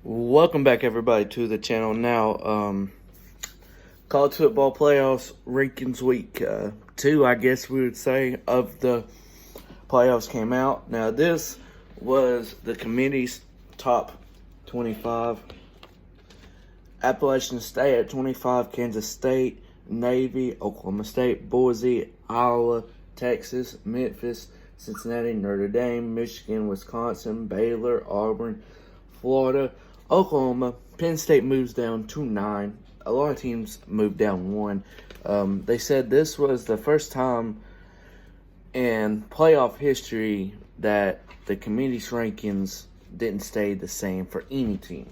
Welcome back, everybody, to the channel. Now, college football playoffs rankings week 2, I guess we would say, of the playoffs came out. Now, this was the committee's top 25. Appalachian State at 25, Kansas State, Navy, Oklahoma State, Boise, Iowa, Texas, Memphis, Cincinnati, Notre Dame, Michigan, Wisconsin, Baylor, Auburn, Florida, Oklahoma. Penn State moves down to 9. A lot of teams moved down 1. They said this was the first time in playoff history that the committee's rankings didn't stay the same for any team.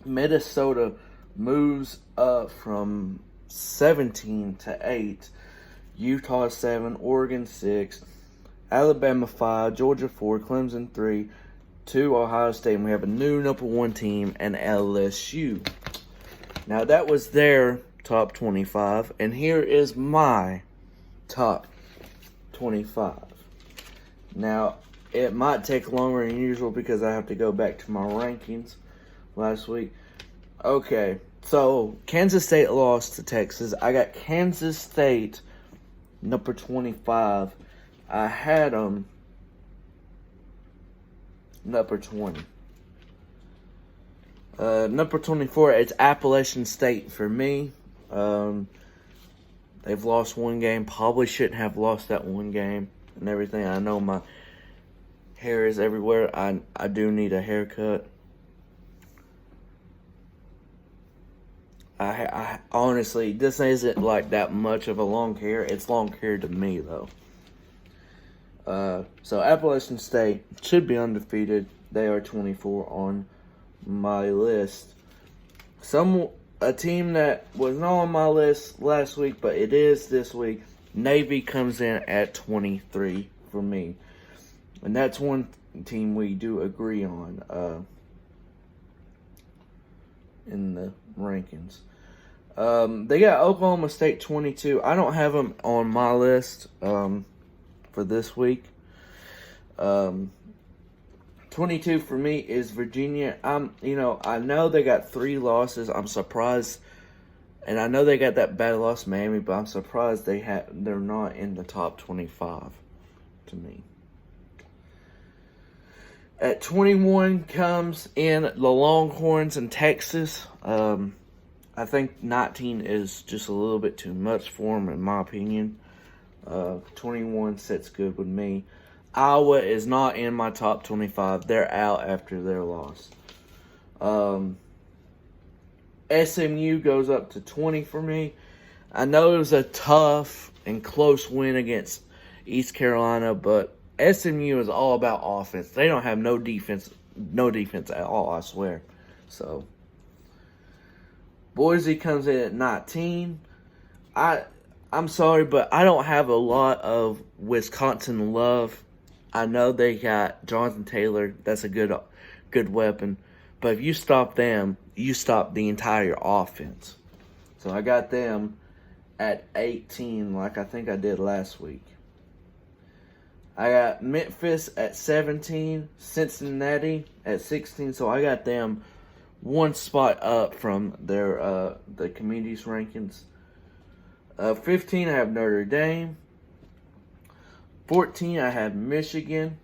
Minnesota moves up from 17 to 8. Utah 7, Oregon 6, Alabama 5, Georgia 4, Clemson 3, 2 Ohio State, and we have a new number 1 team, and LSU. Now, that was their top 25, and here is my top 25. Now, it might take longer than usual because I have to go back to my rankings last week. Okay, so Kansas State lost to Texas. I got Kansas State number 25. I had them number 20. Number 24, it's Appalachian State for me. They've lost one game. Probably shouldn't have lost that one game and everything. I know my hair is everywhere. I do need a haircut. I honestly, this isn't like that much of a long hair. It's long hair to me, though. So Appalachian State should be undefeated. They are 24 on my list. A team that was not on my list last week, but it is this week. Navy comes in at 23 for me, and that's one team we do agree on in the rankings. They got Oklahoma State 22. I don't have them on my list for this week. 22 for me is Virginia. I know they got 3 losses. I'm surprised, and I know they got that bad loss to Miami, but I'm surprised they're not in the top 25 to me. At 21 comes in the Longhorns in Texas. I think 19 is just a little bit too much for them, in my opinion. 21 sits good with me. Iowa is not in my top 25. They're out after their loss. SMU goes up to 20 for me. I know it was a tough and close win against East Carolina, but SMU is all about offense. They don't have no defense at all, I swear. So Boise comes in at 19. I'm sorry, but I don't have a lot of Wisconsin love. I know they got Jonathan Taylor. That's a good weapon. But if you stop them, you stop the entire offense. So I got them at 18, like I think I did last week. I got Memphis at 17, Cincinnati at 16. So I got them one spot up from their the community's rankings. 15, I have Notre Dame. 14, I have Michigan.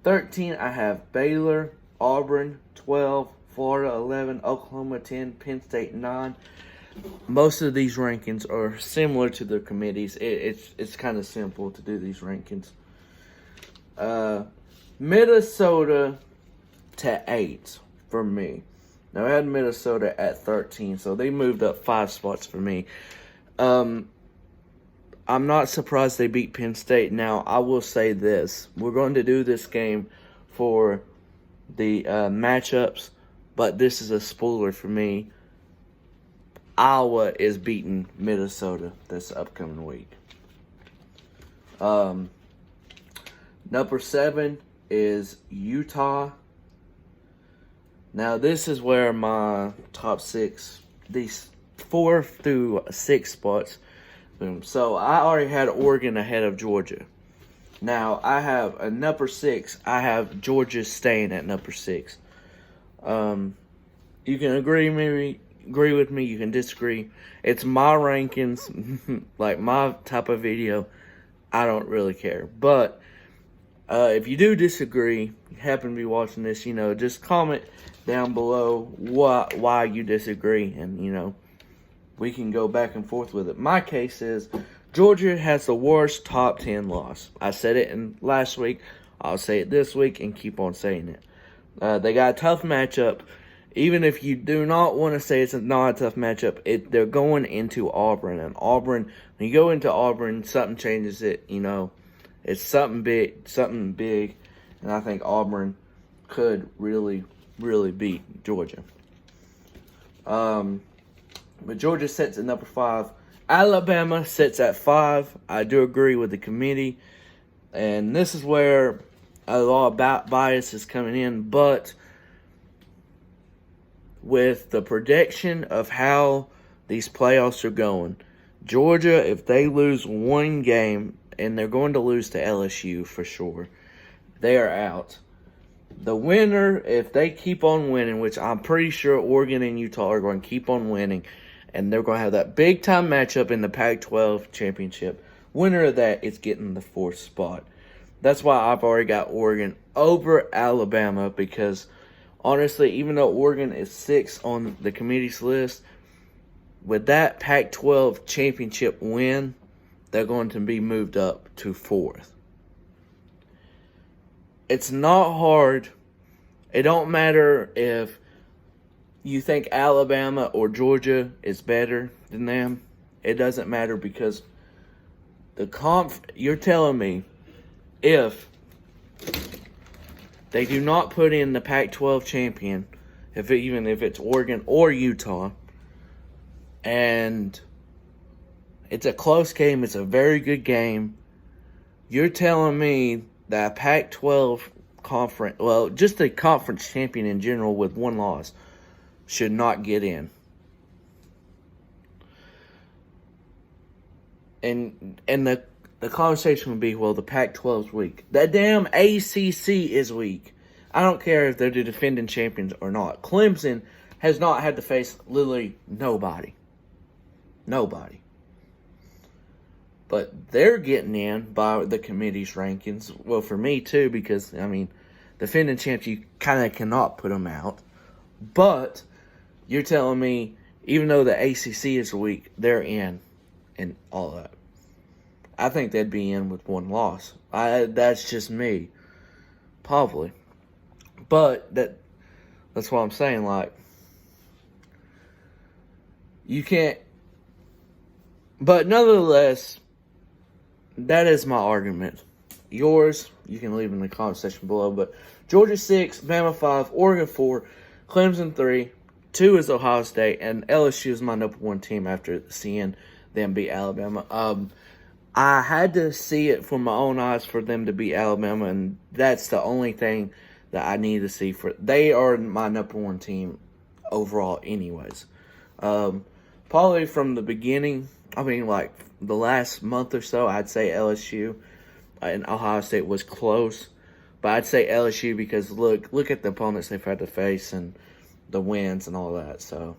13, I have Baylor. Auburn, 12. Florida, 11. Oklahoma, 10. Penn State, 9. Most of these rankings are similar to the committees. It's kind of simple to do these rankings. Minnesota to 8 for me. Now, I had Minnesota at 13, so they moved up 5 spots for me. I'm not surprised they beat Penn State. Now, I will say this. We're going to do this game for the matchups, but this is a spoiler for me. Iowa is beating Minnesota this upcoming week. Number 7 is Utah. Now, this is where my top 6, these 4 through 6 spots. So, I already had Oregon ahead of Georgia. Now, I have a number 6. I have Georgia staying at number 6. You can agree with me, you can disagree. It's my rankings, like my type of video. I don't really care. But if you do disagree, you happen to be watching this, just comment down below why you disagree, and we can go back and forth with it. My case is Georgia has the worst top 10 loss. I said it in last week. I'll say it this week and keep on saying it. They got a tough matchup. Even if you do not want to say it's not a tough matchup, they're going into Auburn. And Auburn, when you go into Auburn, something changes it, It's something big. And I think Auburn could really, really beat Georgia. But Georgia sits at number 5. Alabama sits at 5. I do agree with the committee. And this is where a lot of bias is coming in. But with the prediction of how these playoffs are going, Georgia, if they lose one game, and they're going to lose to LSU for sure, they are out. The winner, if they keep on winning, which I'm pretty sure Oregon and Utah are going to keep on winning, and they're going to have that big-time matchup in the Pac-12 championship, winner of that is getting the 4th spot. That's why I've already got Oregon over Alabama, because honestly, even though Oregon is 6th on the committee's list, with that Pac-12 championship win, they're going to be moved up to 4th. It's not hard. It don't matter if you think Alabama or Georgia is better than them. It doesn't matter, because you're telling me if they do not put in the Pac-12 champion, even if it's Oregon or Utah, and it's a close game, it's a very good game, you're telling me that Pac-12 conference, well, just the conference champion in general with one loss, should not get in. And the conversation would be, well, the Pac-12's weak. The damn ACC is weak. I don't care if they're the defending champions or not. Clemson has not had to face literally nobody. Nobody. But they're getting in by the committee's rankings. Well, for me, too, because, defending champs, you kind of cannot put them out. But you're telling me, even though the ACC is weak, they're in and all that. I think they'd be in with one loss. That's just me. Probably. But that's what I'm saying. Like, you can't. But nonetheless, that is my argument. Yours, you can leave in the comment section below. But Georgia 6, Bama 5, Oregon 4, Clemson 3, 2 is Ohio State, and LSU is my number 1 team after seeing them beat Alabama. I had to see it from my own eyes for them to beat Alabama, and that's the only thing that I need to see. They are my number 1 team overall anyways. Probably from the beginning, like the last month or so, I'd say LSU and Ohio State was close. But I'd say LSU because look at the opponents they've had to face and the wins and all that. So,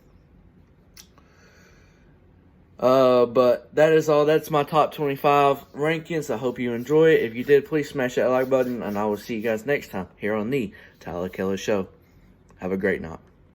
but that is all. That's my top 25 rankings. I hope you enjoy it. If you did, please smash that like button, and I will see you guys next time here on the Tyler Keller Show. Have a great night.